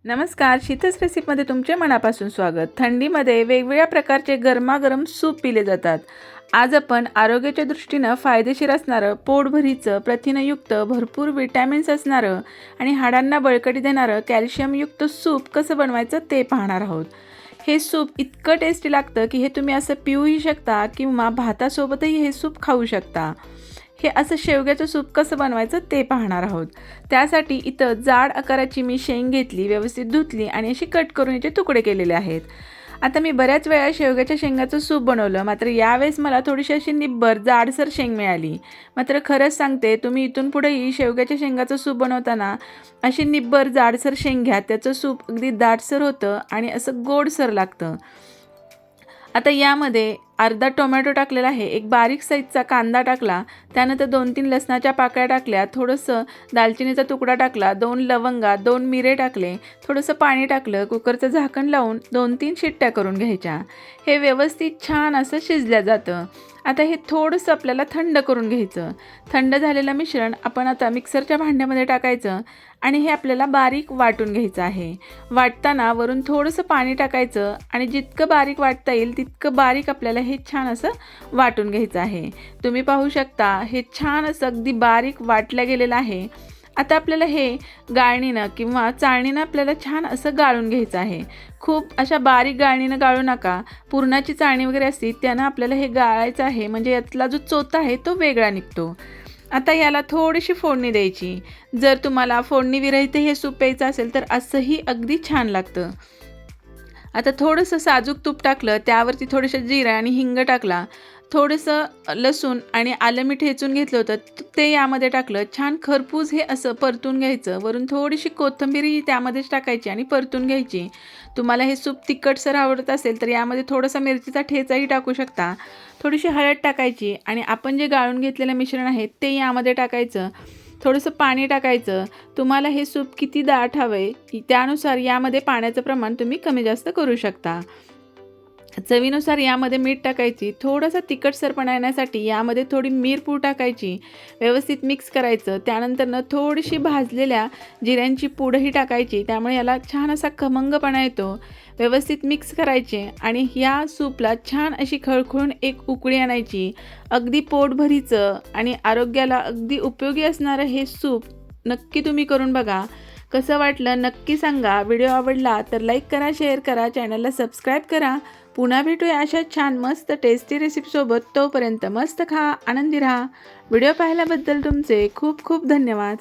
नमस्कार, शीतस रेसिपीमध्ये तुमचे मनापासून स्वागत। थंडीमध्ये वेगवेगळ्या प्रकारचे गरमागरम सूप पिले जातात। आज आपण आरोग्याच्या दृष्टीने फायदेशीर असणारं, पोटभरीचं, प्रथिनयुक्त, भरपूर विटॅमिन्स असणारं आणि हाडांना बळकटी देणारं कॅल्शियमयुक्त सूप कसं बनवायचं ते पाहणार आहोत। हे सूप इतकं टेस्टी लागतं की हे तुम्ही असं पिऊही शकता किंवा भातासोबतही हे सूप खाऊ शकता। हे असं शेवग्याचं सूप कसं बनवायचं ते पाहणार आहोत। त्यासाठी इथं जाड आकाराची मी शेंग घेतली, व्यवस्थित धुतली आणि अशी कट करून याचे तुकडे केलेले आहेत। आता मी बऱ्याच वेळा शेवग्याच्या शेंगाचं सूप बनवलं, मात्र यावेळेस मला थोडीशी अशी निब्बर जाडसर शेंग मिळाली। मात्र खरंच सांगते, तुम्ही इथून पुढेही शेवग्याच्या शेंगाचं सूप बनवताना अशी निब्बर जाडसर शेंग घ्या, त्याचं सूप अगदी दाटसर होतं आणि असं गोडसर लागतं। आता यामध्ये अर्धा टोमॅटो टाकलेला आहे, एक बारीक साईजचा कांदा टाकला, त्यानंतर 2-3 लसणाच्या पाकळ्या टाकल्या, थोडंसं दालचिनीचा तुकडा टाकला, 2 लवंगा, 2 मिरे टाकले, थोडंसं पाणी टाकलं, कुकरचं झाकण लावून 2-3 शिट्ट्या करून घ्यायच्या। हे व्यवस्थित छान असं शिजलं जातं। आता हे थोडंसं आपल्याला थंड करून घ्यायचं। थंड झालेलं मिश्रण आपण आता मिक्सरच्या भांड्यामध्ये टाकायचं आणि हे आपल्याला बारीक वाटून घ्यायचं आहे। वाटताना वरून थोडंसं पाणी टाकायचं आणि जितकं बारीक वाटता येईल तितकं बारीक आपल्याला हे छान असं वाटून घ्यायचं आहे। तुम्ही पाहू शकता हे छान असं अगदी बारीक वाटलं गेलेलं आहे। आता आपल्याला हे गाळणीनं किंवा चाळणीनं आपल्याला छान असं गाळून घ्यायचं आहे। खूप अशा बारीक गाळणीनं गाळू नका, पुरणाची चाळणी वगैरे असते त्यानं आपल्याला हे गाळायचं आहे, म्हणजे यातला जो चोथा आहे तो वेगळा निघतो। आता याला थोडीशी फोडणी द्यायची। जर तुम्हाला फोडणी विरहित हे सूप प्यायचं असेल तर असंही अगदी छान लागतं। आता थोडंसं साजूक तूप टाकलं, त्यावरती थोडंसं जिरं आणि हिंग टाकला, थोडंसं लसूण आणि आलं मी ठेचून घेतलं होतं ते यामध्ये टाकलं, छान खरपूस हे असं परतून घ्यायचं। वरून थोडीशी कोथिंबीरही त्यामध्येच टाकायची आणि परतून घ्यायची। तुम्हाला हे सूप तिखटसर आवडत असेल तर यामध्ये थोडासा मिरचीचा ठेचाही टाकू शकता। थोडीशी हळद टाकायची आणि आपण जे गाळून घेतलेलं मिश्रण आहे ते यामध्ये टाकायचं। थोडंसं पाणी टाकायचं। तुम्हाला हे सूप किती दाट हवंय त्यानुसार यामध्ये पाण्याचं प्रमाण तुम्ही कमी जास्त करू शकता। चवीनुसार यामध्ये मीठ टाकायची, थोडासा तिखटसरपणा येण्यासाठी यामध्ये थोडी मिरपूड टाकायची, व्यवस्थित मिक्स करायचं। त्यानंतर थोडीशी भाजलेल्या जिऱ्यांची पूडही टाकायची, त्यामुळे याला छान असा खमंगपणा येतो। व्यवस्थित मिक्स करायचे आणि या सूपला छान अशी खळखळून एक उकळी आणायची। अगदी पोटभरीचं आणि आरोग्याला अगदी उपयोगी असणारं हे सूप नक्की तुम्ही करून बघा। कसं वाटलं नक्की सांगा। व्हिडिओ आवडला तर लाईक करा, शेअर करा, चॅनलला सबस्क्राईब करा। पुन्हा भेटूया अशा छान मस्त टेस्टी रेसिपीसोबत। तोपर्यंत मस्त खा, आनंदी राहा। व्हिडिओ पाहिल्याबद्दल तुमचे खूप खूप धन्यवाद।